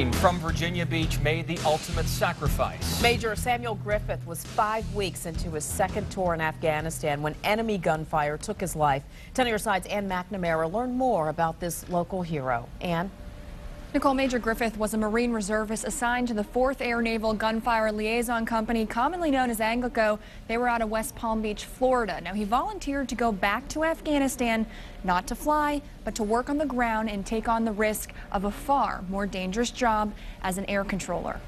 From Virginia Beach made the ultimate sacrifice. Major Samuel Griffith was 5 weeks into his second tour in Afghanistan when enemy gunfire took his life. 10 on your side's Ann McNamara learned more about this local hero. Ann? Nicole, Major Griffith was a Marine reservist assigned to the 4th Air Naval Gunfire Liaison Company, commonly known as Anglico. They were out of West Palm Beach, Florida. Now, he volunteered to go back to Afghanistan, not to fly, but to work on the ground and take on the risk of a far more dangerous job as an air controller.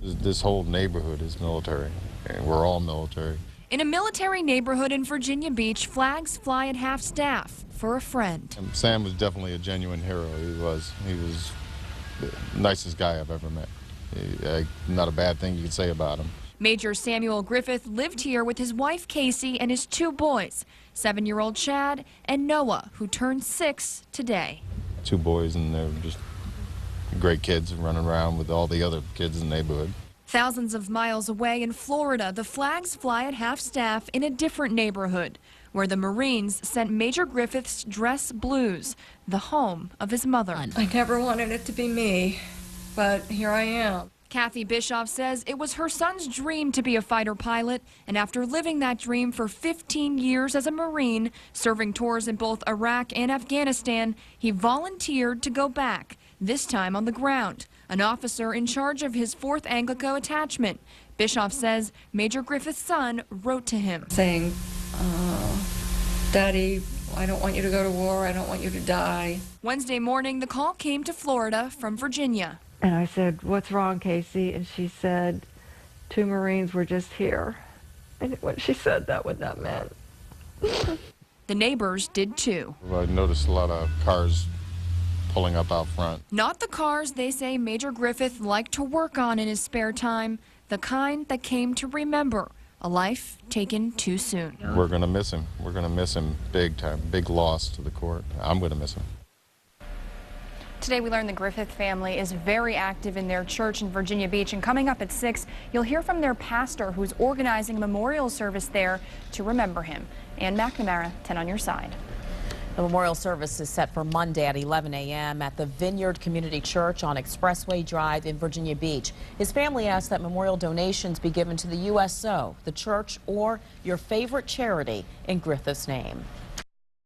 This whole neighborhood is military, and we're all military. In a military neighborhood in Virginia Beach, flags fly at half-staff for a friend. Sam was definitely a genuine hero. He was the nicest guy I've ever met. Not a bad thing you could say about him. Major Samuel Griffith lived here with his wife Casey and his 2 boys, 7-year-old Chad and Noah, who turned 6 today. 2 boys, and they're just great kids running around with all the other kids in the neighborhood. Thousands of miles away in Florida, the flags fly at half-staff in a different neighborhood, where the Marines sent Major Griffith's dress blues, the home of his mother. I never wanted it to be me, but here I am. Kathy Bischoff says it was her son's dream to be a fighter pilot, and after living that dream for 15 years as a Marine, serving tours in both Iraq and Afghanistan, he volunteered to go back, this time on the ground. An officer in charge of his 4th Anglico attachment. Bischoff says Major Griffith's son wrote to him, saying, Daddy, I don't want you to go to war. I don't want you to die. Wednesday morning, the call came to Florida from Virginia. And I said, "What's wrong, Casey?" And she said, 2 Marines were just here. And when she said that, what that meant. The neighbors did too. I noticed a lot of cars pulling up out front. Not the cars they say Major Griffith liked to work on in his spare time, the kind that came to remember a life taken too soon. We're going to miss him. We're going to miss him big time. Big loss to the court. I'm going to miss him. Today we learned the Griffith family is very active in their church in Virginia Beach, and coming up at 6, you'll hear from their pastor who's organizing a memorial service there to remember him. Ann McNamara, 10 on your side. The memorial service is set for Monday at 11 a.m. at the Vineyard Community Church on Expressway Drive in Virginia Beach. His family asked that memorial donations be given to the USO, the church, or your favorite charity in Griffith's name.